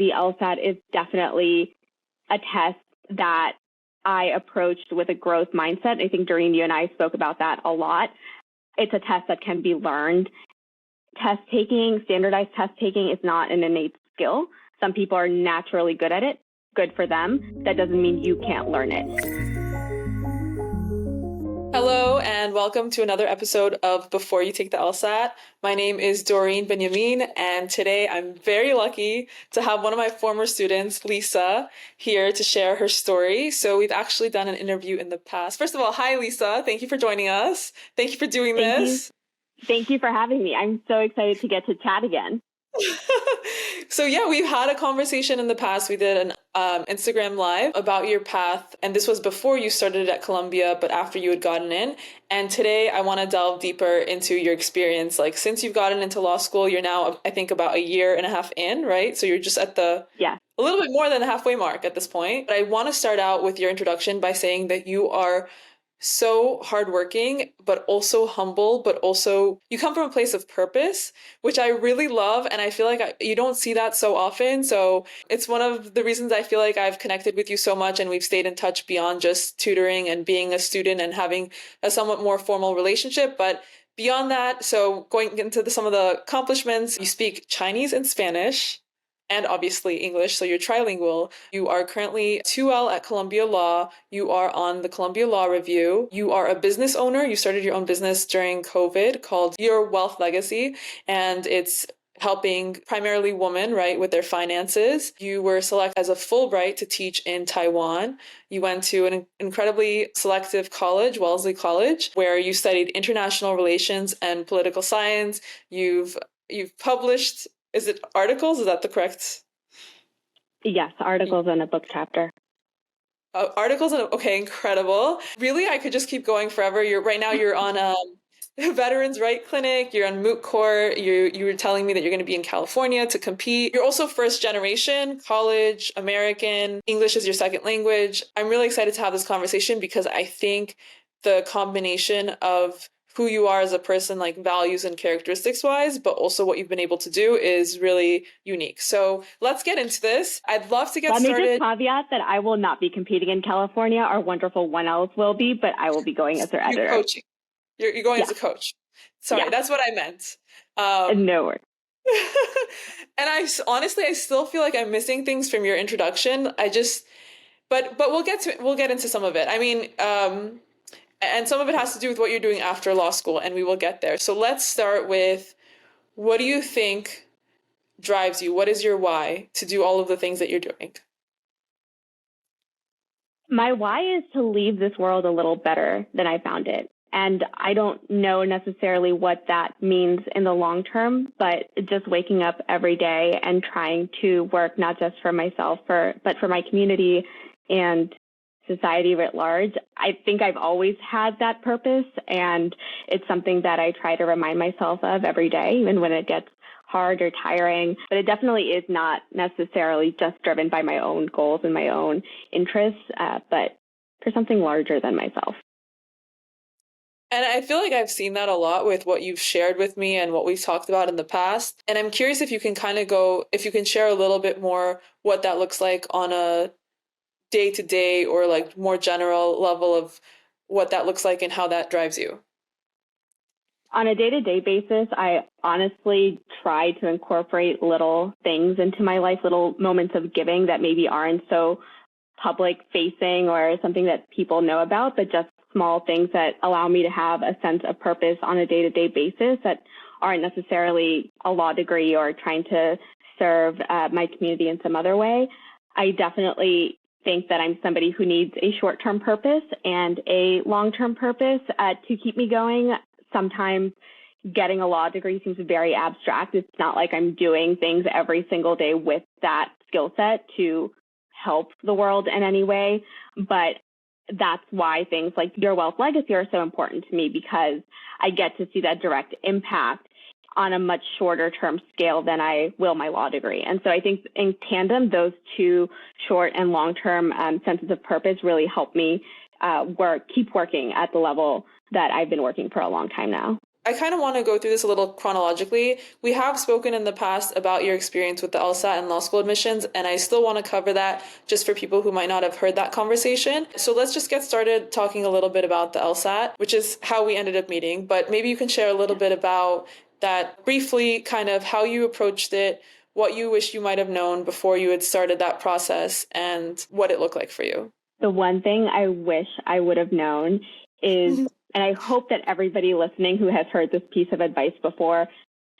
the LSAT is definitely a test that I approached with a growth mindset. I think Doreen, you and I spoke about that a lot. It's a test that can be learned. Test taking, standardized test taking is not an innate skill. Some people are naturally good at it. Good for them. That doesn't mean you can't learn it. Hello and welcome to another episode of Before You Take the LSAT. My name is Doreen Benjamin, and today I'm very lucky to have one of my former students, Liza, here to share her story. So we've actually done an interview in the past. First of all, hi Liza, thank you for joining us. Thank you for doing this. Thank you for having me. I'm so excited to get to chat again. So yeah, we've had a conversation in the past. We did an Instagram live about your path, and this was before you started at Columbia, but after you had gotten in. And today I want to delve deeper into your experience. Like, since you've gotten into law school, you're now, I think, about a year and a half in, right? So you're just at a little bit more than the halfway mark at this point. But I want to start out with your introduction by saying that you are so hardworking, but also humble, but also you come from a place of purpose, which I really love. And I feel like you don't see that so often. So it's one of the reasons I feel like I've connected with you so much, and we've stayed in touch beyond just tutoring and being a student and having a somewhat more formal relationship. But beyond that, so going into some of the accomplishments, you speak Chinese and Spanish, and obviously English, so you're trilingual. You are currently 2L at Columbia Law. You are on the Columbia Law Review. You are a business owner. You started your own business during COVID called Your Wealth Legacy, and it's helping primarily women, right, with their finances. You were selected as a Fulbright to teach in Taiwan. You went to an incredibly selective college, Wellesley College, where you studied international relations and political science. You've published, is it articles? Is that the correct? Yes, articles in a book chapter. Articles, okay, incredible. Really, I could just keep going forever. Right now you're on a Veterans Right Clinic, you're on moot court, you were telling me that you're going to be in California to compete. You're also first generation, college, American, English is your second language. I'm really excited to have this conversation because I think the combination of who you are as a person, like values and characteristics wise, but also what you've been able to do is really unique. So let's get into this. I'd love to get started. Let me just caveat that I will not be competing in California. Our wonderful 1Ls will be, but I will be going as their editor. You're coaching. You're going as a coach. Sorry, that's what I meant. No worries. And I still feel like I'm missing things from your introduction. But we'll get into some of it. I mean, and some of it has to do with what you're doing after law school, and we will get there. So let's start with, what do you think drives you? What is your why to do all of the things that you're doing? My why is to leave this world a little better than I found it. And I don't know necessarily what that means in the long term, but just waking up every day and trying to work not just for myself, but for my community and society writ large. I think I've always had that purpose, and it's something that I try to remind myself of every day, even when it gets hard or tiring. But it definitely is not necessarily just driven by my own goals and my own interests, but for something larger than myself. And I feel like I've seen that a lot with what you've shared with me and what we've talked about in the past. And I'm curious if you can if you can share a little bit more what that looks like on a day-to-day or like more general level of what that looks like and how that drives you. On a day-to-day basis, I honestly try to incorporate little things into my life, little moments of giving that maybe aren't so public-facing or something that people know about, but just small things that allow me to have a sense of purpose on a day-to-day basis that aren't necessarily a law degree or trying to serve my community in some other way. I definitely think that I'm somebody who needs a short-term purpose and a long-term purpose to keep me going. Sometimes getting a law degree seems very abstract. It's not like I'm doing things every single day with that skill set to help the world in any way, but that's why things like Your Wealth Legacy are so important to me, because I get to see that direct impact on a much shorter term scale than I will my law degree. And so I think in tandem, those two short and long term senses of purpose really help me keep working at the level that I've been working for a long time now. I kind of want to go through this a little chronologically. We have spoken in the past about your experience with the LSAT and law school admissions, and I still want to cover that just for people who might not have heard that conversation. So let's just get started talking a little bit about the LSAT, which is how we ended up meeting. But maybe you can share a little bit about that briefly, kind of how you approached it, what you wish you might have known before you had started that process, and what it looked like for you. The one thing I wish I would have known is, and I hope that everybody listening who has heard this piece of advice before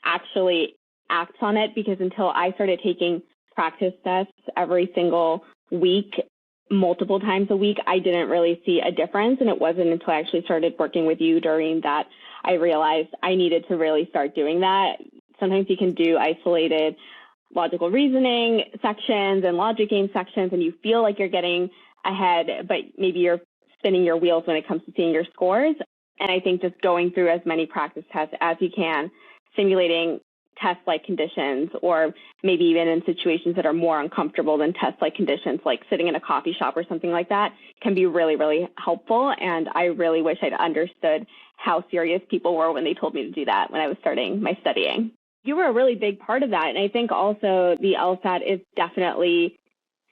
actually acts on it, because until I started taking practice tests every single week, multiple times a week, I didn't really see a difference. And it wasn't until I actually started working with you during that I realized I needed to really start doing that. Sometimes you can do isolated logical reasoning sections and logic game sections, and you feel like you're getting ahead, but maybe you're spinning your wheels when it comes to seeing your scores. And I think just going through as many practice tests as you can, simulating test-like conditions, or maybe even in situations that are more uncomfortable than test-like conditions, like sitting in a coffee shop or something like that, can be really, really helpful. And I really wish I'd understood how serious people were when they told me to do that when I was starting my studying. You were a really big part of that. And I think also the LSAT is definitely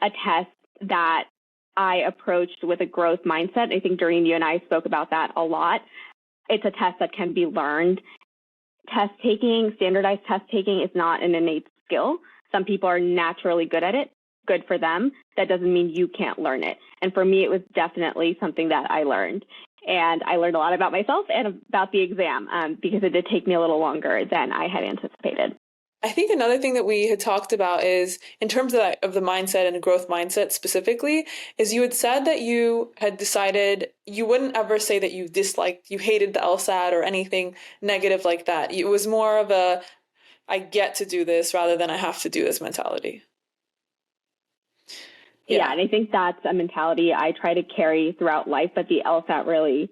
a test that I approached with a growth mindset. I think Doreen, you and I spoke about that a lot. It's a test that can be learned. Test taking, standardized test taking is not an innate skill. Some people are naturally good at it. Good for them. That doesn't mean you can't learn it. And for me, it was definitely something that I learned. And I learned a lot about myself and about the exam because it did take me a little longer than I had anticipated. I think another thing that we had talked about is, in terms of the mindset and the growth mindset specifically, is you had said that you had decided you wouldn't ever say that you hated the LSAT or anything negative like that. It was more of a, I get to do this rather than I have to do this mentality. Yeah, and I think that's a mentality I try to carry throughout life, but the LSAT really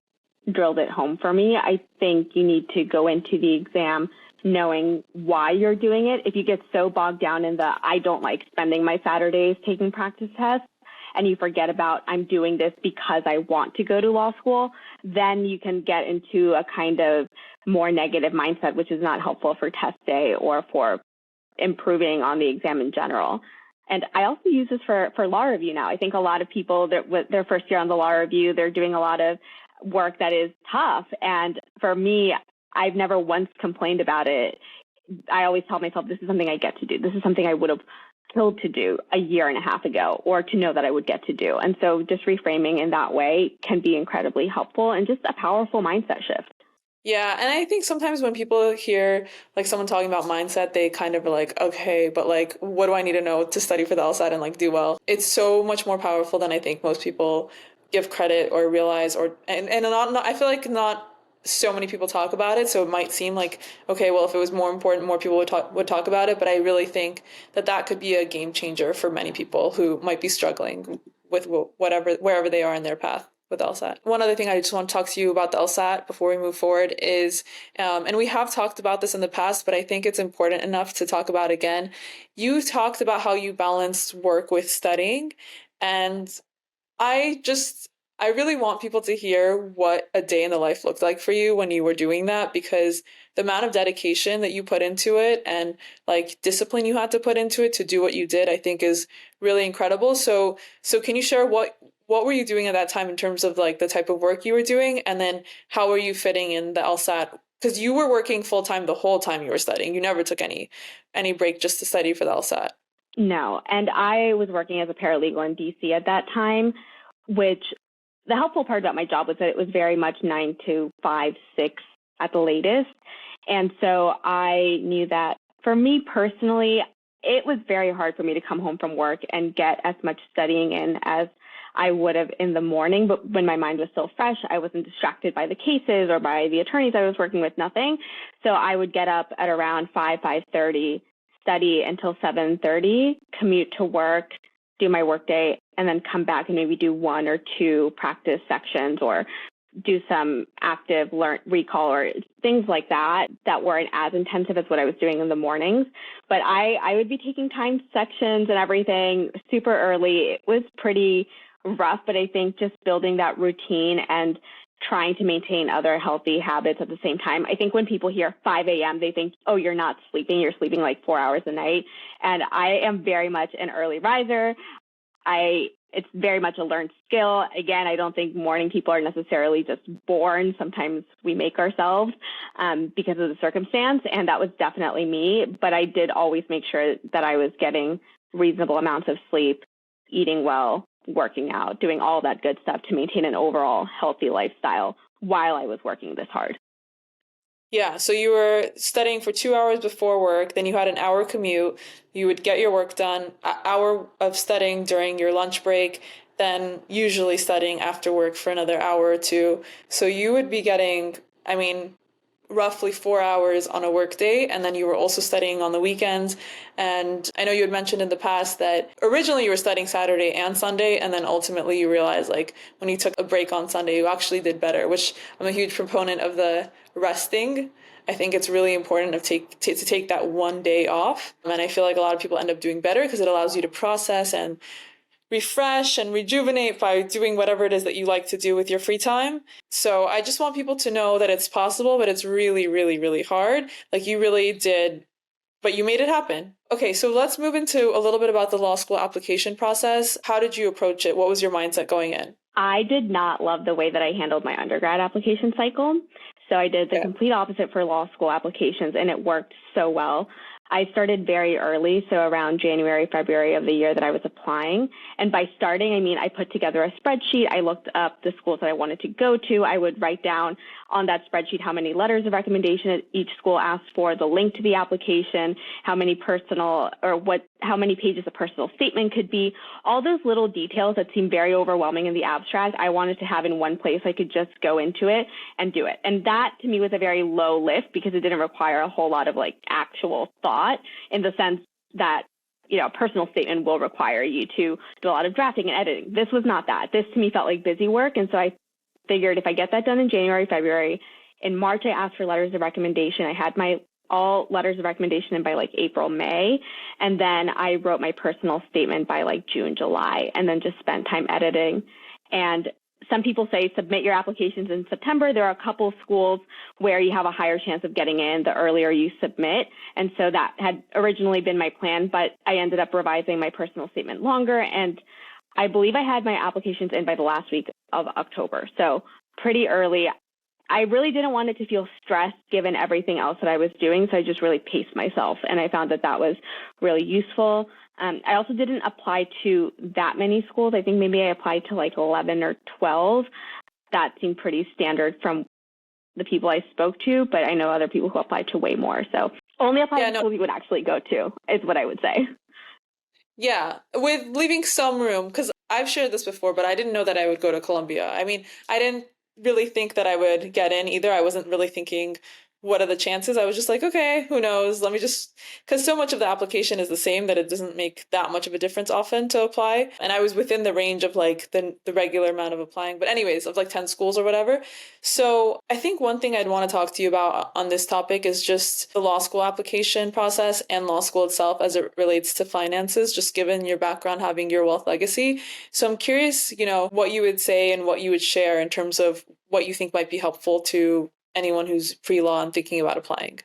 drilled it home for me. I think you need to go into the exam knowing why you're doing it. If you get so bogged down in the, I don't like spending my Saturdays taking practice tests, and you forget about, I'm doing this because I want to go to law school, then you can get into a kind of more negative mindset, which is not helpful for test day or for improving on the exam in general. And I also use this for law review now. I think a lot of people that with their first year on the law review, they're doing a lot of work that is tough. And for me, I've never once complained about it. I always tell myself, this is something I get to do. This is something I would have killed to do a year and a half ago, or to know that I would get to do. And so just reframing in that way can be incredibly helpful and just a powerful mindset shift. Yeah, and I think sometimes when people hear like someone talking about mindset, they kind of are like, okay, but like, what do I need to know to study for the LSAT and like do well? It's so much more powerful than I think most people give credit or realize, or not I feel like not so many people talk about it, so it might seem like, okay, well, if it was more important, more people would talk about it. But I really think that could be a game changer for many people who might be struggling with wherever they are in their path with LSAT. One other thing I just want to talk to you about the LSAT before we move forward is, and we have talked about this in the past, but I think it's important enough to talk about again. You talked about how you balanced work with studying, and I really want people to hear what a day in the life looked like for you when you were doing that, because the amount of dedication that you put into it and like discipline you had to put into it to do what you did, I think is really incredible. So can you share what were you doing at that time in terms of like the type of work you were doing, and then how were you fitting in the LSAT? Because you were working full time the whole time you were studying. You never took any break just to study for the LSAT. No, and I was working as a paralegal in DC at that time, which the helpful part about my job was that it was very much 9 to 5, 6 at the latest. And so I knew that for me personally, it was very hard for me to come home from work and get as much studying in as I would have in the morning. But when my mind was still fresh, I wasn't distracted by the cases or by the attorneys I was working with, nothing. So I would get up at around 5:30, study until 7:30, commute to work, do my workday, and then come back and maybe do 1 or 2 practice sections or do some active recall or things like that weren't as intensive as what I was doing in the mornings. But I would be taking time sections and everything super early. It was pretty rough, but I think just building that routine and trying to maintain other healthy habits at the same time. I think when people hear 5 a.m., they think, oh, you're not sleeping. You're sleeping like 4 hours a night. And I am very much an early riser. It's very much a learned skill. Again, I don't think morning people are necessarily just born. Sometimes we make ourselves because of the circumstance. And that was definitely me. But I did always make sure that I was getting reasonable amounts of sleep, eating well, working out, doing all that good stuff to maintain an overall healthy lifestyle while I was working this hard. Yeah, so you were studying for 2 hours before work, then you had an hour commute, you would get your work done, an hour of studying during your lunch break, then usually studying after work for another hour or two. So you would be getting, roughly 4 hours on a work day, and then you were also studying on the weekends. And I know you had mentioned in the past that originally you were studying Saturday and Sunday, and then ultimately you realized like when you took a break on Sunday, you actually did better, which I'm a huge proponent of the resting. I think it's really important to take that one day off. And I feel like a lot of people end up doing better because it allows you to process and refresh and rejuvenate by doing whatever it is that you like to do with your free time. So I just want people to know that it's possible, but it's really, really, really hard. Like you really did, but you made it happen. Okay, so let's move into a little bit about the law school application process. How did you approach it? What was your mindset going in? I did not love the way that I handled my undergrad application cycle. So I did the complete opposite for law school applications, and it worked so well. I started very early, so around January, February of the year that I was applying. And by starting, I mean, I put together a spreadsheet. I looked up the schools that I wanted to go to. I would write down on that spreadsheet how many letters of recommendation each school asked for, the link to the application, how many pages a personal statement could be. All those little details that seem very overwhelming in the abstract, I wanted to have in one place. I could just go into it and do it. And that to me was a very low lift because it didn't require a whole lot of like actual thought, in the sense that, a personal statement will require you to do a lot of drafting and editing. This was not that. This to me felt like busy work. And so I figured if I get that done in January, February, in March, I asked for letters of recommendation. I had all letters of recommendation in by like April, May. And then I wrote my personal statement by like June, July, and then just spent time editing. And some people say submit your applications in September. There are a couple schools where you have a higher chance of getting in the earlier you submit. And so that had originally been my plan, but I ended up revising my personal statement longer. And I believe I had my applications in by the last week of October. So pretty early. I really didn't want it to feel stressed given everything else that I was doing. So I just really paced myself. And I found that that was really useful. I also didn't apply to that many schools. I think maybe I applied to like 11 or 12. That seemed pretty standard from the people I spoke to, but I know other people who applied to way more. So only apply to schools you would actually go to is what I would say. Yeah, with leaving some room, because I've shared this before, but I didn't know that I would go to Columbia. I mean, I didn't really think that I would get in either. I wasn't really thinking, what are the chances? I was just like, okay, who knows? Because so much of the application is the same that it doesn't make that much of a difference often to apply. And I was within the range of like the regular amount of applying, but anyways, of like 10 schools or whatever. So I think one thing I'd want to talk to you about on this topic is just the law school application process and law school itself as it relates to finances, just given your background having your wealth legacy. So I'm curious, what you would say and what you would share in terms of what you think might be helpful to anyone who's pre-law and thinking about applying.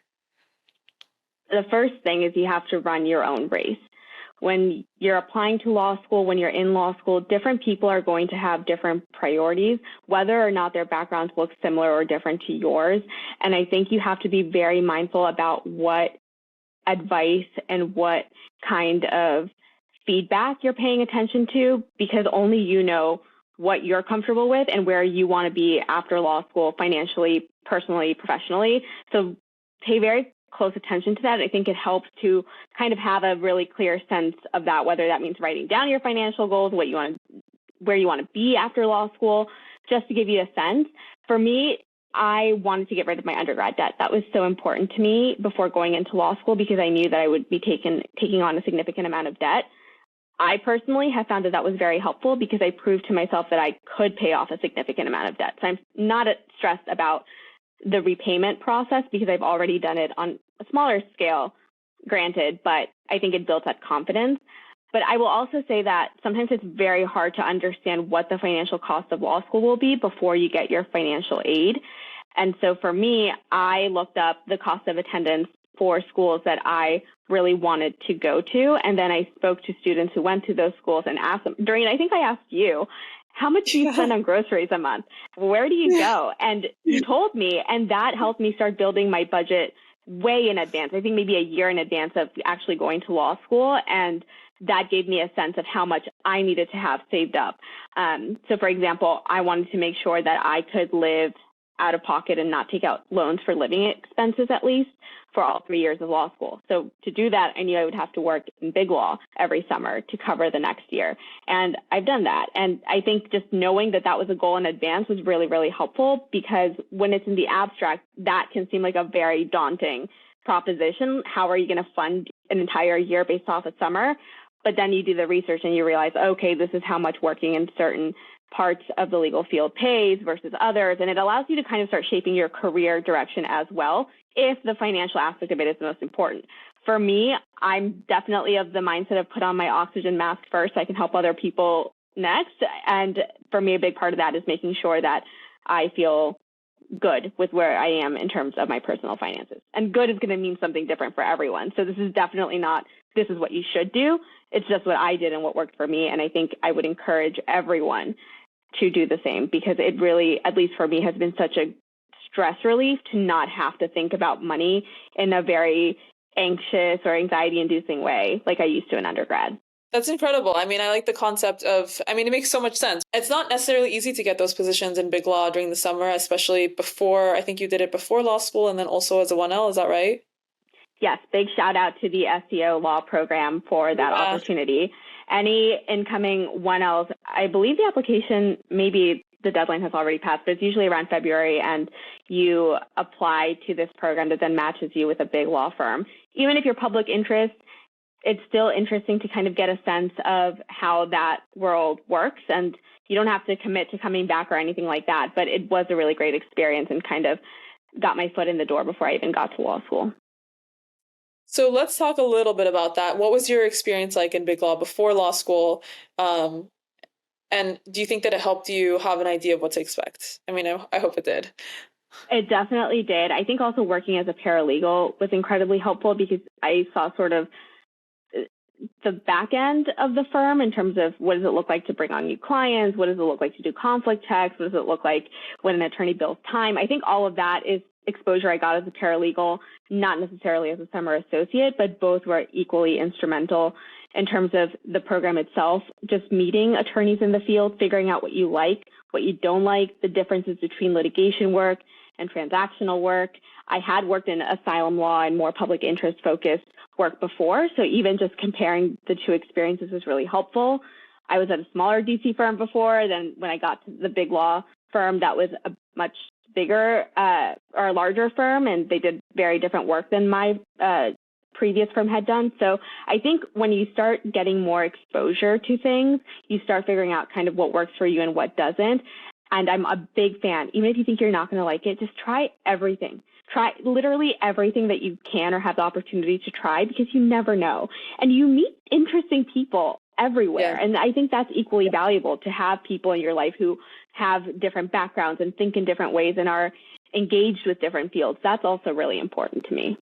The first thing is you have to run your own race. When you're applying to law school, when you're in law school, different people are going to have different priorities, whether or not their backgrounds look similar or different to yours. And I think you have to be very mindful about what advice and what kind of feedback you're paying attention to, because only you know what you're comfortable with and where you want to be after law school, financially, personally, professionally. So pay very close attention to that. I think it helps to kind of have a really clear sense of that, whether that means writing down your financial goals, where you want to be after law school, just to give you a sense. For me, I wanted to get rid of my undergrad debt. That was so important to me before going into law school because I knew that I would be taking on a significant amount of debt. I personally have found that that was very helpful because I proved to myself that I could pay off a significant amount of debt. So I'm not stressed about the repayment process because I've already done it on a smaller scale, granted, but I think it built that confidence. But I will also say that sometimes it's very hard to understand what the financial cost of law school will be before you get your financial aid. And so for me, I looked up the cost of attendance for schools that I really wanted to go to. And then I spoke to students who went to those schools and asked them, Doreen, I think I asked you, how much do you spend on groceries a month? Where do you go? And you told me, and that helped me start building my budget way in advance. I think maybe a year in advance of actually going to law school. And that gave me a sense of how much I needed to have saved up. So for example, I wanted to make sure that I could live out of pocket and not take out loans for living expenses, at least for all 3 years of law school. So to do that, I knew I would have to work in big law every summer to cover the next year. And I've done that. And I think just knowing that that was a goal in advance was really, really helpful, because when it's in the abstract, that can seem like a very daunting proposition. How are you going to fund an entire year based off of summer? But then you do the research and you realize, okay, this is how much working in certain parts of the legal field pays versus others. And it allows you to kind of start shaping your career direction as well, if the financial aspect of it is the most important. For me, I'm definitely of the mindset of put on my oxygen mask first. I can help other people next. And for me, a big part of that is making sure that I feel good with where I am in terms of my personal finances. And good is going to mean something different for everyone. So this is definitely not, this is what you should do. It's just what I did and what worked for me. And I think I would encourage everyone to do the same, because it really, at least for me, has been such a stress relief to not have to think about money in a very anxious or anxiety-inducing way like I used to in undergrad. That's incredible. I mean, I like the concept of, I mean, it makes so much sense. It's not necessarily easy to get those positions in big law during the summer, especially before, I think you did it before law school and then also as a 1L, is that right? Yes, big shout out to the SEO law program for that opportunity. Any incoming 1Ls, I believe the application, maybe the deadline has already passed, but it's usually around February, and you apply to this program that then matches you with a big law firm. Even if you're public interest, it's still interesting to kind of get a sense of how that world works, and you don't have to commit to coming back or anything like that, but it was a really great experience and kind of got my foot in the door before I even got to law school. So let's talk a little bit about that. What was your experience like in big law before law school? And do you think that it helped you have an idea of what to expect? I mean, I hope it did. It definitely did. I think also working as a paralegal was incredibly helpful, because I saw sort of the back end of the firm in terms of what does it look like to bring on new clients? What does it look like to do conflict checks? What does it look like when an attorney bills time? I think all of that is exposure I got as a paralegal, not necessarily as a summer associate, but both were equally instrumental in terms of the program itself, just meeting attorneys in the field, figuring out what you like, what you don't like, the differences between litigation work and transactional work. I had worked in asylum law and more public interest focused work before, so even just comparing the two experiences was really helpful. I was at a smaller DC firm before, then when I got to the big law firm, that was a much bigger or larger firm, and they did very different work than my previous firm had done. So I think when you start getting more exposure to things, you start figuring out kind of what works for you and what doesn't. And I'm a big fan. Even if you think you're not going to like it, just try everything. Try literally everything that you can or have the opportunity to try, because you never know. And you meet interesting people everywhere. Yeah. And I think that's equally valuable, to have people in your life who have different backgrounds and think in different ways and are engaged with different fields. That's also really important to me.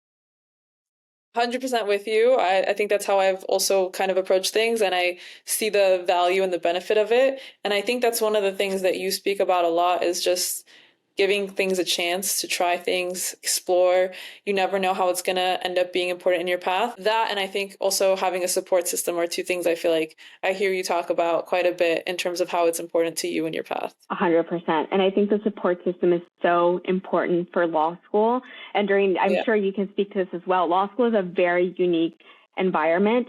100% with you. I think that's how I've also kind of approached things, and I see the value and the benefit of it. And I think that's one of the things that you speak about a lot, is just giving things a chance to try things, explore. You never know how it's going to end up being important in your path. That, and I think also having a support system, are two things I feel like I hear you talk about quite a bit in terms of how it's important to you in your path. 100%. And I think the support system is so important for law school. And I'm sure you can speak to this as well. Law school is a very unique environment.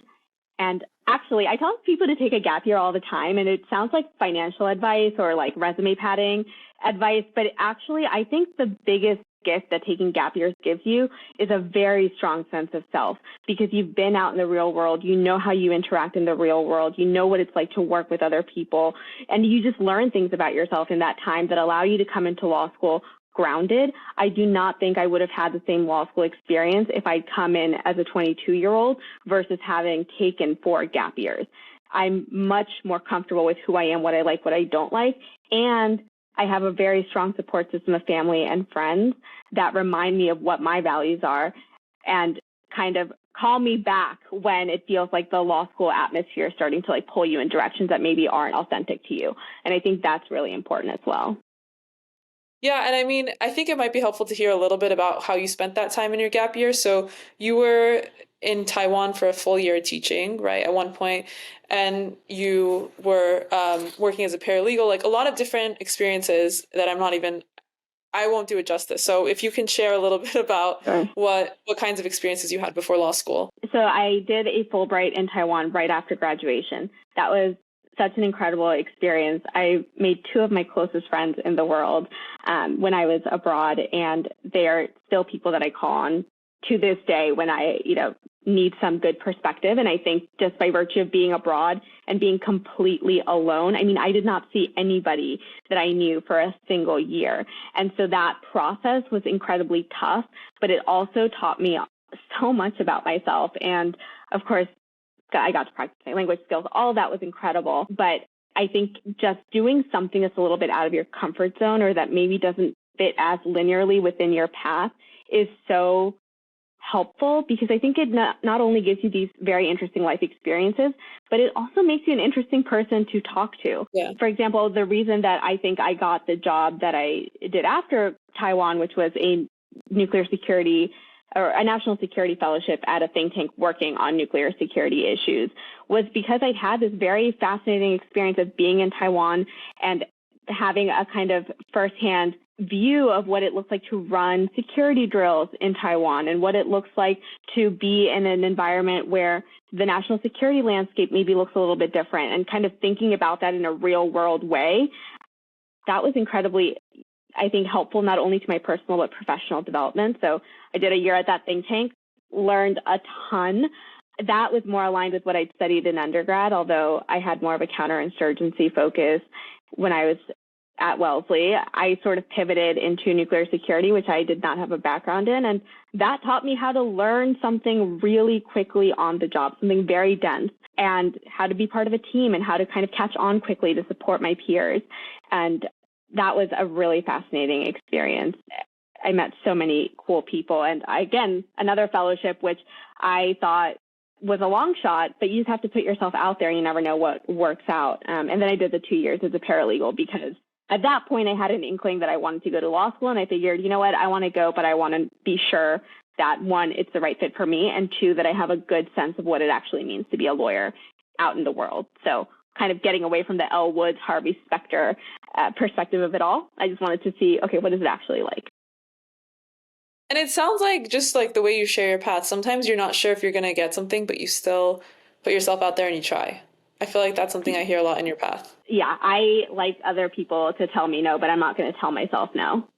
And actually, I tell people to take a gap year all the time, and it sounds like financial advice or like resume padding advice, but actually, I think the biggest gift that taking gap years gives you is a very strong sense of self, because you've been out in the real world, you know how you interact in the real world, you know what it's like to work with other people, and you just learn things about yourself in that time that allow you to come into law school grounded. I do not think I would have had the same law school experience if I'd come in as a 22-year-old versus having taken 4 gap years. I'm much more comfortable with who I am, what I like, what I don't like, and I have a very strong support system of family and friends that remind me of what my values are and kind of call me back when it feels like the law school atmosphere is starting to like pull you in directions that maybe aren't authentic to you. And I think that's really important as well. Yeah, and I mean, I think it might be helpful to hear a little bit about how you spent that time in your gap year. So you were in Taiwan for a full year teaching, right, at one point, and you were working as a paralegal, like a lot of different experiences that I won't do it justice. So if you can share a little bit about Sure. what kinds of experiences you had before law school. So I did a Fulbright in Taiwan right after graduation. That was such an incredible experience. I made 2 of my closest friends in the world when I was abroad, and they are still people that I call on to this day when I, need some good perspective. And I think just by virtue of being abroad and being completely alone, I mean, I did not see anybody that I knew for a single year. And so that process was incredibly tough, but it also taught me so much about myself. And of course, I got to practice my language skills. All of that was incredible. But I think just doing something that's a little bit out of your comfort zone or that maybe doesn't fit as linearly within your path is so helpful, because I think it not only gives you these very interesting life experiences, but it also makes you an interesting person to talk to. Yeah. For example, the reason that I think I got the job that I did after Taiwan, which was a nuclear security or a national security fellowship at a think tank working on nuclear security issues, was because I'd had this very fascinating experience of being in Taiwan and having a kind of firsthand view of what it looks like to run security drills in Taiwan and what it looks like to be in an environment where the national security landscape maybe looks a little bit different, and kind of thinking about that in a real world way. That was incredibly, I think, helpful not only to my personal but professional development. So I did a year at that think tank, learned a ton. That was more aligned with what I'd studied in undergrad, although I had more of a counterinsurgency focus when I was at Wellesley. I sort of pivoted into nuclear security, which I did not have a background in. And that taught me how to learn something really quickly on the job, something very dense, and how to be part of a team and how to kind of catch on quickly to support my peers. And that was a really fascinating experience. I met so many cool people. And again, another fellowship, which I thought was a long shot, but you just have to put yourself out there. You never know what works out. And then I did the 2 years as a paralegal, because at that point I had an inkling that I wanted to go to law school. And I figured, you know what, I want to go, but I want to be sure that 1, it's the right fit for me, and 2, that I have a good sense of what it actually means to be a lawyer out in the world. So kind of getting away from the Elle Woods, Harvey Specter perspective of it all. I just wanted to see, okay, what is it actually like? And it sounds like, just like the way you share your path, sometimes you're not sure if you're going to get something, but you still put yourself out there and you try. I feel like that's something I hear a lot in your path. Yeah, I like other people to tell me no, but I'm not going to tell myself no.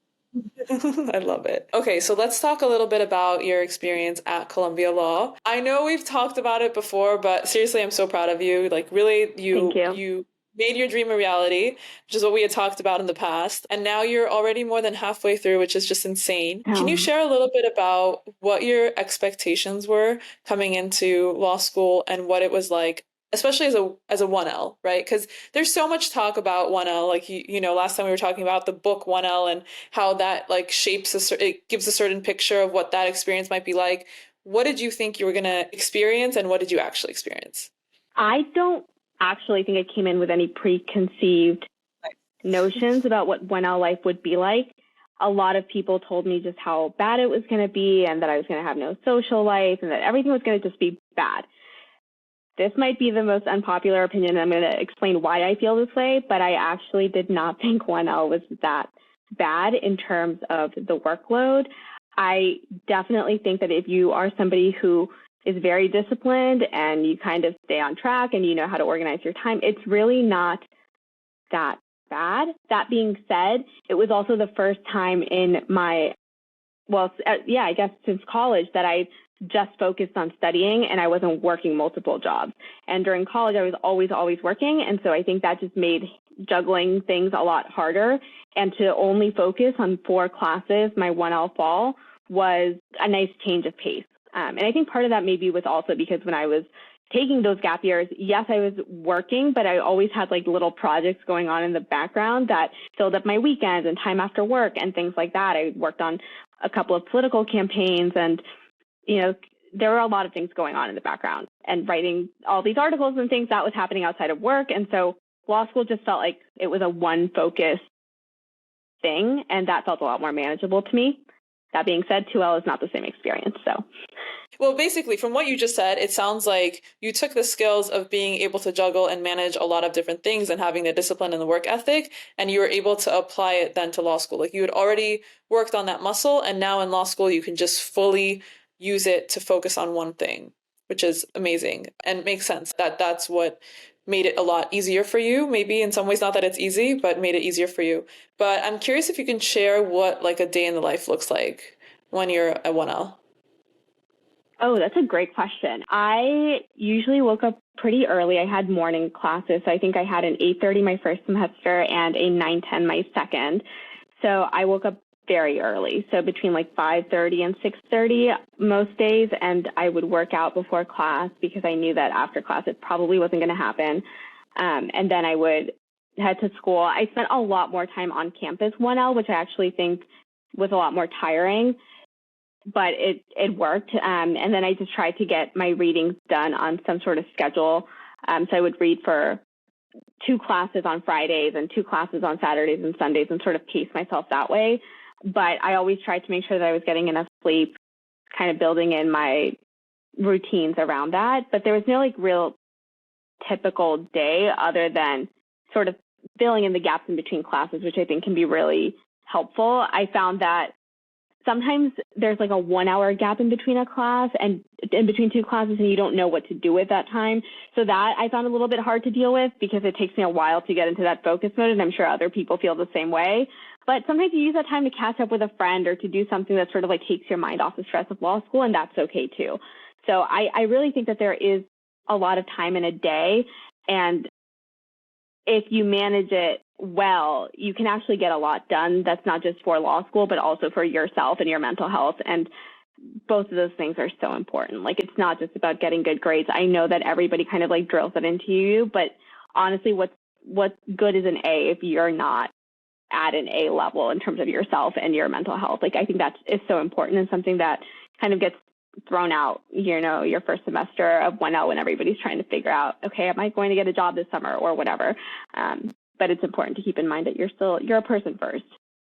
I love it. Okay, so let's talk a little bit about your experience at Columbia Law. I know we've talked about it before, but seriously, I'm so proud of you. Like, really, you made your dream a reality, which is what we had talked about in the past. And now you're already more than halfway through, which is just insane. Can you share a little bit about what your expectations were coming into law school and what it was like, especially as a 1L, right? Because there's so much talk about 1L. Like, you know, last time we were talking about the book 1L and how that like shapes it gives a certain picture of what that experience might be like. What did you think you were going to experience, and what did you actually experience? I don't actually think I came in with any preconceived notions about what 1L life would be like. A lot of people told me just how bad it was going to be, and that I was going to have no social life, and that everything was going to just be bad. This might be the most unpopular opinion. I'm going to explain why I feel this way, but I actually did not think 1L was that bad in terms of the workload. I definitely think that if you are somebody who is very disciplined and you kind of stay on track and you know how to organize your time, it's really not that bad. That being said, it was also the first time in my, I guess since college, that I've just focused on studying and I wasn't working multiple jobs. And during college, I was always working. And so I think that just made juggling things a lot harder. And to only focus on 4 classes my 1L fall was a nice change of pace. And I think part of that maybe was also because when I was taking those gap years, yes, I was working, but I always had like little projects going on in the background that filled up my weekends and time after work and things like that. I worked on a couple of political campaigns and, you know, there were a lot of things going on in the background and writing all these articles and things that was happening outside of work. And so law school just felt like it was a one focus thing, and that felt a lot more manageable to me. That being said, 2L is not the same experience. So, well, basically, from what you just said, it sounds like you took the skills of being able to juggle and manage a lot of different things and having the discipline and the work ethic, and you were able to apply it then to law school. Like you had already worked on that muscle, and now in law school, you can just fully use it to focus on one thing, which is amazing and makes sense that that's what made it a lot easier for you. Maybe in some ways, not that it's easy, but made it easier for you. But I'm curious if you can share what like a day in the life looks like when you're at 1L. Oh, that's a great question. I usually woke up pretty early. I had morning classes. So I think I had an 8:30 my first semester and a 9:10 my second. So I woke up very early. So between like 5:30 and 6:30 most days. And I would work out before class because I knew that after class it probably wasn't going to happen. And then I would head to school. I spent a lot more time on campus 1L, which I actually think was a lot more tiring. But it worked. And then I just tried to get my readings done on some sort of schedule. So I would read for 2 classes on Fridays and 2 classes on Saturdays and Sundays and sort of pace myself that way. But I always tried to make sure that I was getting enough sleep, kind of building in my routines around that. But there was no like real typical day other than sort of filling in the gaps in between classes, which I think can be really helpful. I found that sometimes there's like a 1 hour gap in between a class and in between 2 classes and you don't know what to do with that time. So that I found a little bit hard to deal with because it takes me a while to get into that focus mode. And I'm sure other people feel the same way. But sometimes you use that time to catch up with a friend or to do something that sort of like takes your mind off the stress of law school. And that's okay too. So I really think that there is a lot of time in a day. And if you manage it well, you can actually get a lot done. That's not just for law school, but also for yourself and your mental health. And both of those things are so important. Like, it's not just about getting good grades. I know that everybody kind of like drills it into you, but honestly, what's good is an A if you're not at an A level in terms of yourself and your mental health. Like, I think that is so important and something that kind of gets thrown out, you know, your first semester of 1L when everybody's trying to figure out, okay, am I going to get a job this summer or whatever? But it's important to keep in mind that you're a person first.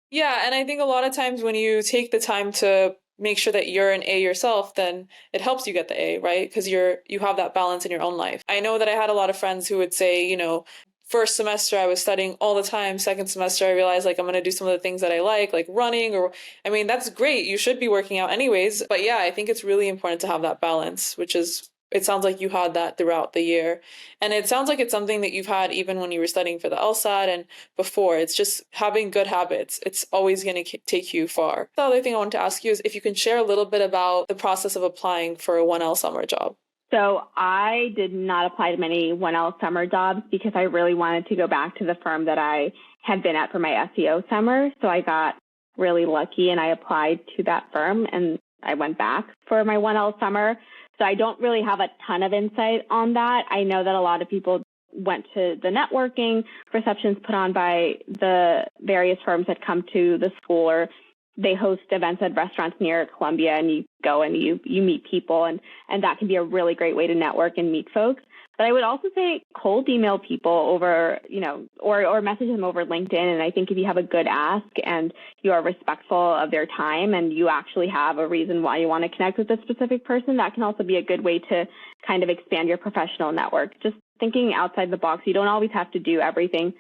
Yeah, and I think a lot of times when you take the time to make sure that you're an A yourself, then it helps you get the A, right? Because you have that balance in your own life. I know that I had a lot of friends who would say, you know, first semester I was studying all the time. Second semester I realized like I'm going to do some of the things that I like running, or I mean, that's great. You should be working out anyways. But yeah, I think it's really important to have that balance, which is, it sounds like you had that throughout the year. And it sounds like it's something that you've had even when you were studying for the LSAT and before. It's just having good habits. It's always going to take you far. The other thing I wanted to ask you is if you can share a little bit about the process of applying for a 1L summer job. So I did not apply to many 1L summer jobs because I really wanted to go back to the firm that I had been at for my SEO summer. So I got really lucky and I applied to that firm and I went back for my 1L summer. So I don't really have a ton of insight on that. I know that a lot of people went to the networking receptions put on by the various firms that come to the school, or they host events at restaurants near Columbia and you go and you meet people and that can be a really great way to network and meet folks. But I would also say cold email people over, you know, or message them over LinkedIn. And I think if you have a good ask and you are respectful of their time and you actually have a reason why you want to connect with a specific person, that can also be a good way to kind of expand your professional network. Just thinking outside the box. You don't always have to do everything.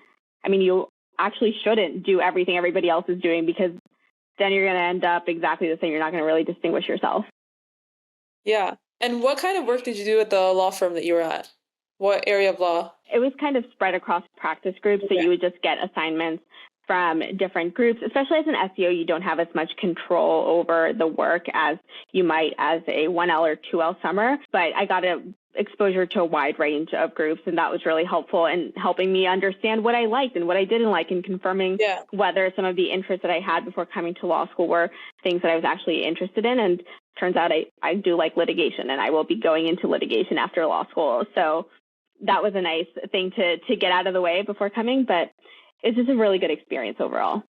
I mean, you actually shouldn't do everything everybody else is doing because then you're going to end up exactly the same. You're not going to really distinguish yourself. Yeah. And what kind of work did you do at the law firm that you were at? What area of law? It was kind of spread across practice groups. So you would just get assignments from different groups. Especially as an SEO, you don't have as much control over the work as you might as a 1L or 2L summer, but I got exposure to a wide range of groups, and that was really helpful in helping me understand what I liked and what I didn't like, and confirming whether some of the interests that I had before coming to law school were things that I was actually interested in. And turns out I do like litigation, and I will be going into litigation after law school. So that was a nice thing to get out of the way before coming, but it's just a really good experience overall.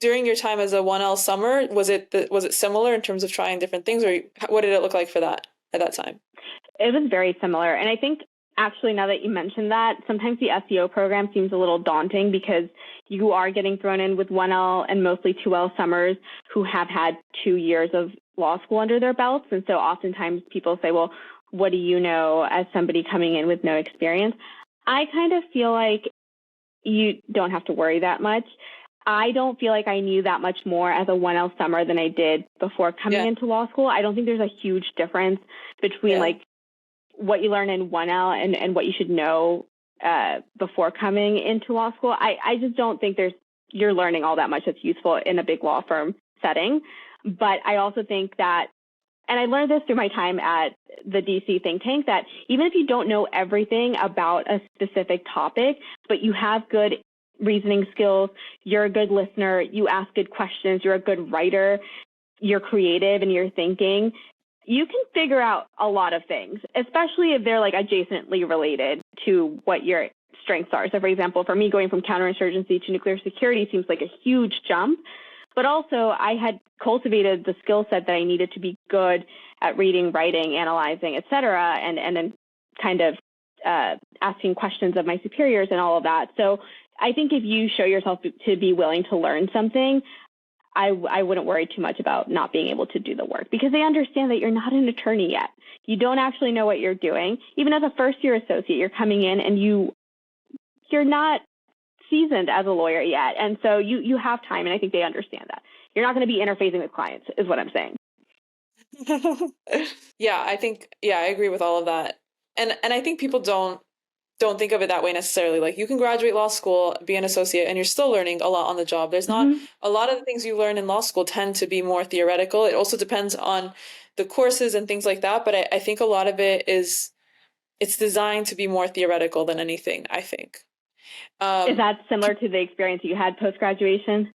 During your time as a 1L summer, was it similar in terms of trying different things, or what did it look like for that at that time? It was very similar. And I think actually, now that you mentioned that, sometimes the SEO program seems a little daunting because you are getting thrown in with 1L and mostly 2L summers who have had 2 years of law school under their belts. And so oftentimes people say, well, what do you know as somebody coming in with no experience? I kind of feel like you don't have to worry that much. I don't feel like I knew that much more as a 1L summer than I did before coming into law school. I don't think there's a huge difference between like what you learn in 1L and what you should know before coming into law school. I just don't think you're learning all that much that's useful in a big law firm setting. But I also think that, and I learned this through my time at the DC think tank, that even if you don't know everything about a specific topic, but you have good reasoning skills, you're a good listener, you ask good questions, you're a good writer, you're creative and you're thinking, you can figure out a lot of things, especially if they're like adjacently related to what your strengths are. So for example, for me, going from counterinsurgency to nuclear security seems like a huge jump, but also I had cultivated the skill set that I needed to be good at reading, writing, analyzing, et cetera, and then kind of asking questions of my superiors and all of that. So I think if you show yourself to be willing to learn something, I wouldn't worry too much about not being able to do the work, because they understand that you're not an attorney yet. You don't actually know what you're doing. Even as a first-year associate, you're coming in and you're not seasoned as a lawyer yet. And so you have time, and I think they understand that. You're not going to be interfacing with clients, is what I'm saying. I agree with all of that. And I think people don't think of it that way necessarily. Like, you can graduate law school, be an associate, and you're still learning a lot on the job. There's not a lot of the things you learn in law school tend to be more theoretical. It also depends on the courses and things like that. But I think a lot of it it's designed to be more theoretical than anything, I think. Is that similar to the experience you had post-graduation?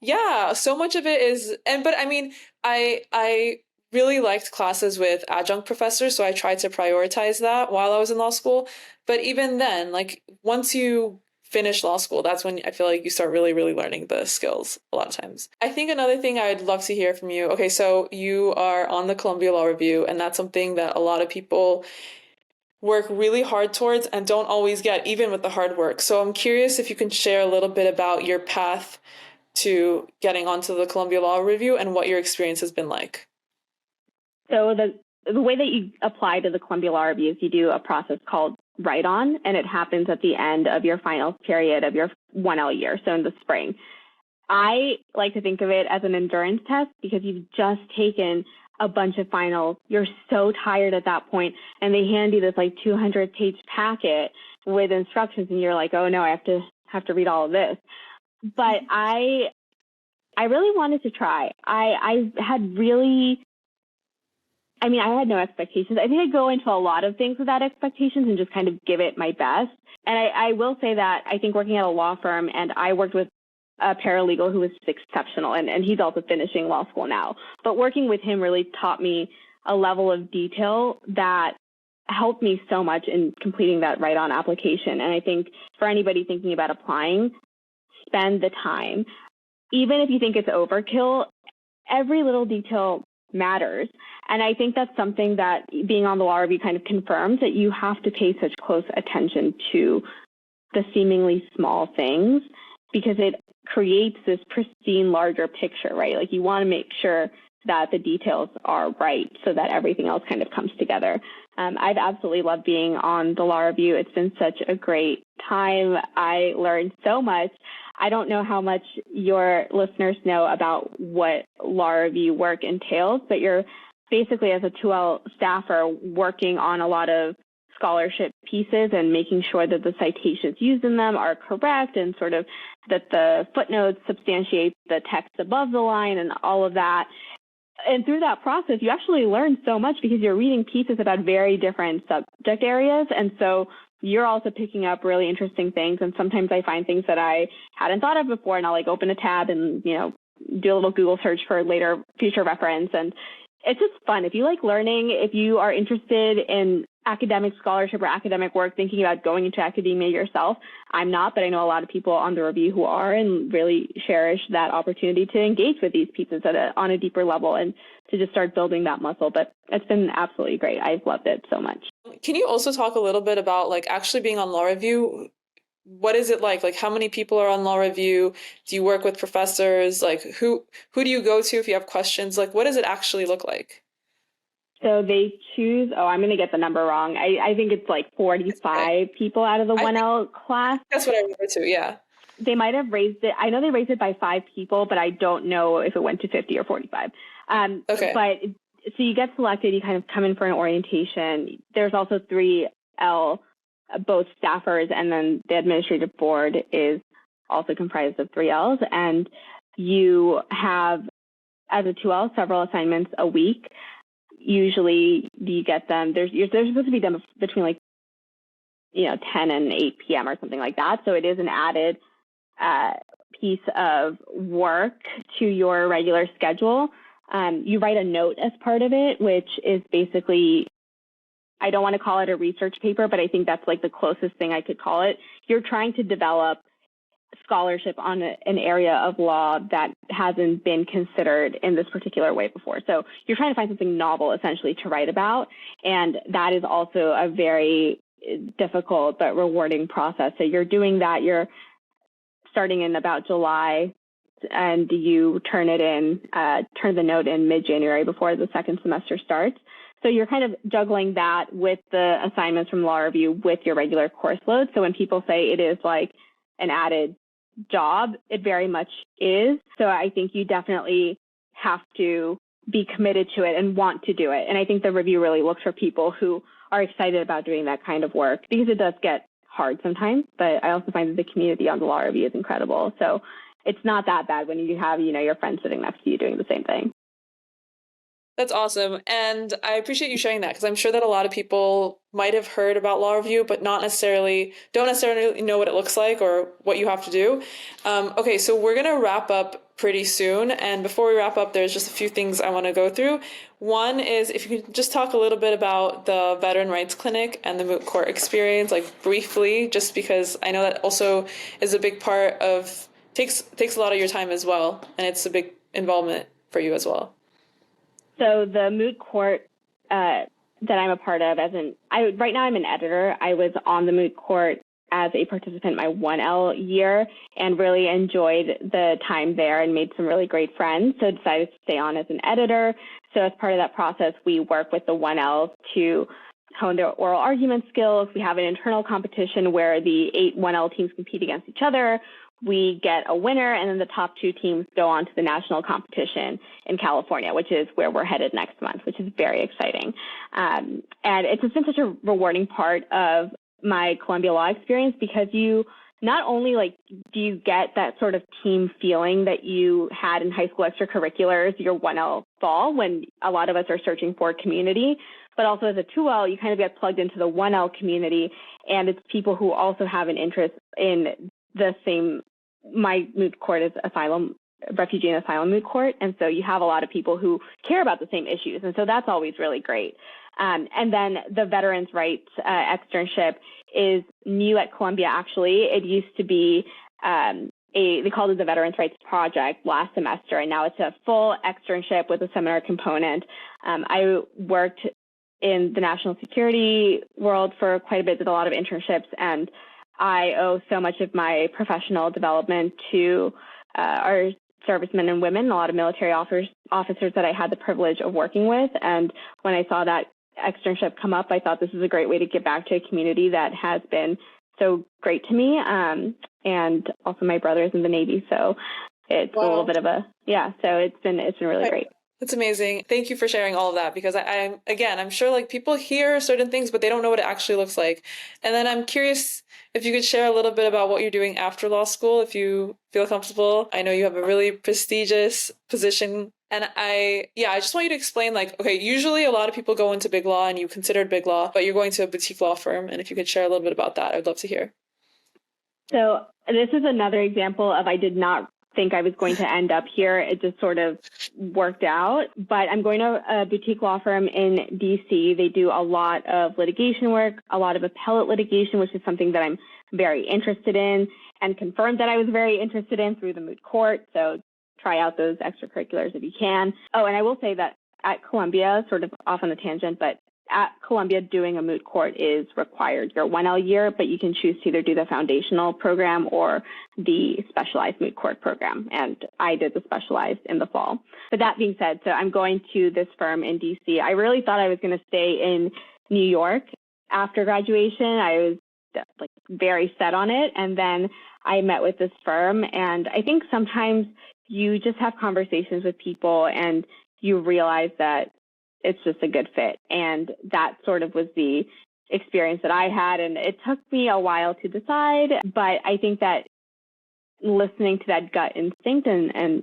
Yeah, so much of it is, but I mean, I really liked classes with adjunct professors, so I tried to prioritize that while I was in law school. But even then, like, once you finish law school, that's when I feel like you start really, really learning the skills a lot of times. I think another thing I'd love to hear from you. Okay, so you are on the Columbia Law Review, and that's something that a lot of people work really hard towards and don't always get, even with the hard work. So I'm curious if you can share a little bit about your path to getting onto the Columbia Law Review and what your experience has been like. So the way that you apply to the Columbia Law Review is you do a process called write-on, and it happens at the end of your final period of your 1L year, so in the spring. I like to think of it as an endurance test because you've just taken a bunch of finals. You're so tired at that point, and they hand you this like 200-page packet with instructions, and you're like, oh no, I have to read all of this. But I really wanted to try. I had no expectations. I think I go into a lot of things without expectations and just kind of give it my best. And I will say that I think working at a law firm, and I worked with a paralegal who was exceptional, and he's also finishing law school now. But working with him really taught me a level of detail that helped me so much in completing that write-on application. And I think for anybody thinking about applying, spend the time. Even if you think it's overkill, every little detail matters. And I think that's something that being on the law review kind of confirms, that you have to pay such close attention to the seemingly small things, because it creates this pristine larger picture, right? Like, you want to make sure that the details are right so that everything else kind of comes together. I've absolutely loved being on the law review. It's been such a great time. I learned so much. I don't know how much your listeners know about what law review work entails, but you're basically, as a 2L staffer, working on a lot of scholarship pieces and making sure that the citations used in them are correct and sort of that the footnotes substantiate the text above the line and all of that. And through that process, you actually learn so much because you're reading pieces about very different subject areas. And so you're also picking up really interesting things. And sometimes I find things that I hadn't thought of before, and I'll like open a tab and, do a little Google search for later future reference. And it's just fun. If you like learning, if you are interested in academic scholarship or academic work, thinking about going into academia yourself, I'm not, but I know a lot of people on the review who are and really cherish that opportunity to engage with these pieces on a deeper level and to just start building that muscle. But it's been absolutely great. I've loved it so much. Can you also talk a little bit about like actually being on law review? What is it like? Like, how many people are on law review? Do you work with professors? Like, who do you go to if you have questions? Like, what does it actually look like? So they choose, I'm going to get the number wrong. I think it's like 45 people out of the 1L class. That's what I remember too, yeah. They might have raised it. I know they raised it by 5 people, but I don't know if it went to 50 or 45. Okay. But so you get selected, you kind of come in for an orientation. There's also 3L, both staffers, and then the administrative board is also comprised of 3Ls. And you have, as a 2L, several assignments a week. Usually you get them, they're supposed to be done between like, 10 and 8 p.m. or something like that. So it is an added piece of work to your regular schedule. You write a note as part of it, which is basically, I don't want to call it a research paper, but I think that's like the closest thing I could call it. You're trying to develop scholarship on an area of law that hasn't been considered in this particular way before. So you're trying to find something novel, essentially, to write about. And that is also a very difficult but rewarding process. So you're doing that. You're starting in about July, and you turn the note in mid-January before the second semester starts. So you're kind of juggling that with the assignments from law review with your regular course load. So when people say it is like an added job, it very much is. So I think you definitely have to be committed to it and want to do it. And I think the review really looks for people who are excited about doing that kind of work, because it does get hard sometimes. But I also find that the community on the law review is incredible. So it's not that bad when you have, your friends sitting next to you doing the same thing. That's awesome. And I appreciate you sharing that, because I'm sure that a lot of people might have heard about law review, but don't necessarily know what it looks like or what you have to do. Okay, so we're going to wrap up pretty soon. And before we wrap up, there's just a few things I want to go through. One is if you could just talk a little bit about the Veteran Rights Clinic and the moot court experience, like briefly, just because I know that also is a big part of, takes a lot of your time as well. And it's a big involvement for you as well. So the moot court that I'm a part of, right now I'm an editor. I was on the moot court as a participant my 1L year and really enjoyed the time there and made some really great friends. So decided to stay on as an editor. So as part of that process, we work with the 1Ls to hone their oral argument skills. We have an internal competition where the 8 1L teams compete against each other. We get a winner, and then the top 2 teams go on to the national competition in California, which is where we're headed next month, which is very exciting. And it's just been such a rewarding part of my Columbia Law experience, because you not only do you get that sort of team feeling that you had in high school extracurriculars your 1L fall, when a lot of us are searching for community, but also as a 2L, you kind of get plugged into the 1L community, and it's people who also have an interest in the same. My moot court is refugee and asylum moot court. And so you have a lot of people who care about the same issues. And so that's always really great. And then the Veterans Rights externship is new at Columbia, actually. It used to be they called it the Veterans Rights Project last semester, and now it's a full externship with a seminar component. I worked in the national security world for quite a bit, did a lot of internships, and I owe so much of my professional development to our servicemen and women, a lot of military officers that I had the privilege of working with. And when I saw that externship come up, I thought this is a great way to give back to a community that has been so great to me. And also my brother's in the Navy, so it's a little bit of so it's been really great. That's amazing. Thank you for sharing all of that, because I'm sure like people hear certain things, but they don't know what it actually looks like. And then I'm curious if you could share a little bit about what you're doing after law school, if you feel comfortable. I know you have a really prestigious position. And I just want you to explain, like, okay, usually a lot of people go into big law and you considered big law, but you're going to a boutique law firm. And if you could share a little bit about that, I'd love to hear. So this is another example of I did not think I was going to end up here. It just sort of worked out. But I'm going to a boutique law firm in DC. They do a lot of litigation work, a lot of appellate litigation, which is something that I'm very interested in, and confirmed that I was very interested in through the moot court. So try out those extracurriculars if you can. Oh, and I will say that at Columbia, sort of off on a tangent, but at Columbia, doing a moot court is required. You're 1L year, but you can choose to either do the foundational program or the specialized moot court program. And I did the specialized in the fall. But that being said, so I'm going to this firm in DC. I really thought I was going to stay in New York after graduation. I was like very set on it. And then I met with this firm. And I think sometimes you just have conversations with people and you realize that it's just a good fit. And that sort of was the experience that I had. And it took me a while to decide, but I think that listening to that gut instinct and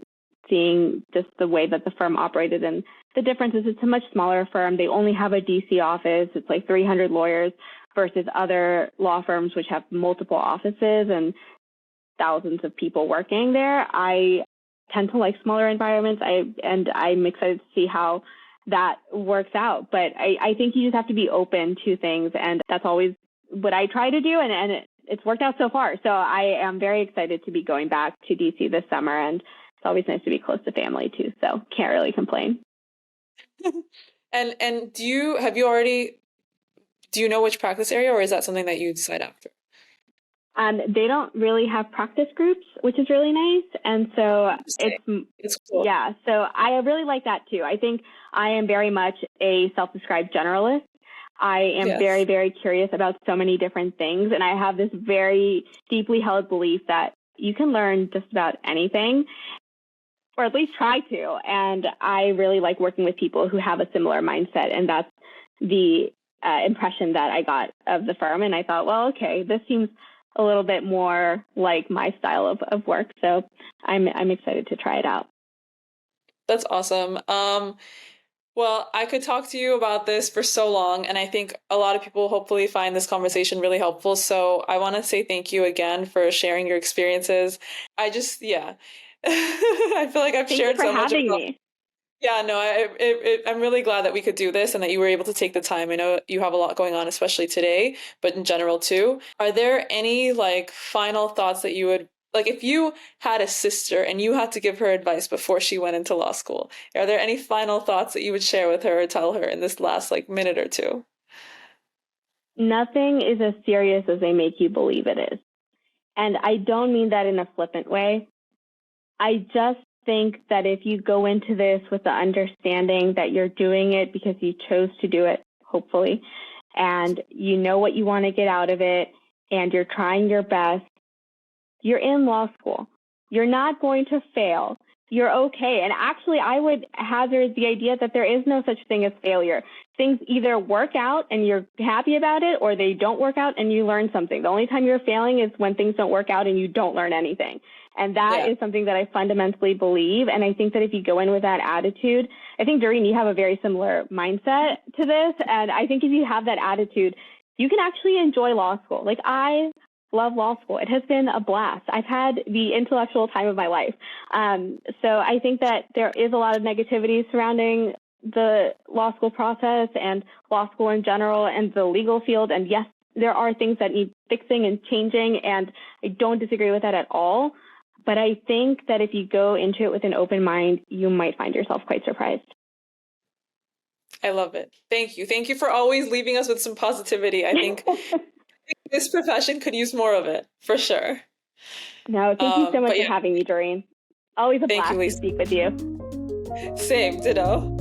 seeing just the way that the firm operated and the difference is it's a much smaller firm. They only have a DC office. It's like 300 lawyers versus other law firms, which have multiple offices and thousands of people working there. I tend to like smaller environments. I'm excited to see how that works out. But I think you just have to be open to things. And that's always what I try to do. And it's worked out so far. So I am very excited to be going back to DC this summer. And it's always nice to be close to family too. So can't really complain. And do you know which practice area, or is that something that you decide after? They don't really have practice groups, which is really nice. And so it's cool. Yeah. So I really like that too. I think I am very much a self-described generalist. I am very, very curious about so many different things. And I have this very deeply held belief that you can learn just about anything, or at least try to. And I really like working with people who have a similar mindset. And that's the impression that I got of the firm. And I thought, well, okay, this seems a little bit more like my style of work. So I'm excited to try it out. That's awesome. Well, I could talk to you about this for so long, and I think a lot of people hopefully find this conversation really helpful. So I want to say thank you again for sharing your experiences. I feel like I've shared so much. Thank you for having me. Yeah, no, I'm really glad that we could do this and that you were able to take the time. I know you have a lot going on, especially today, but in general too. Are there any like final thoughts that you would, like if you had a sister and you had to give her advice before she went into law school, are there any final thoughts that you would share with her or tell her in this last like minute or two? Nothing is as serious as they make you believe it is. And I don't mean that in a flippant way. I just think that if you go into this with the understanding that you're doing it because you chose to do it, hopefully, and you know what you want to get out of it, and you're trying your best, you're in law school. You're not going to fail. You're okay. And actually, I would hazard the idea that there is no such thing as failure. Things either work out and you're happy about it, or they don't work out and you learn something. The only time you're failing is when things don't work out and you don't learn anything. And that is something that I fundamentally believe. And I think that if you go in with that attitude, I think, Doreen, you have a very similar mindset to this. And I think if you have that attitude, you can actually enjoy law school. Like, I love law school. It has been a blast. I've had the intellectual time of my life. So I think that there is a lot of negativity surrounding the law school process and law school in general and the legal field. And yes, there are things that need fixing and changing, and I don't disagree with that at all. But I think that if you go into it with an open mind, you might find yourself quite surprised. I love it. Thank you. Thank you for always leaving us with some positivity. I think this profession could use more of it, for sure. No, thank you so much for having me, Doreen. Always a blast to speak with you. Same, ditto.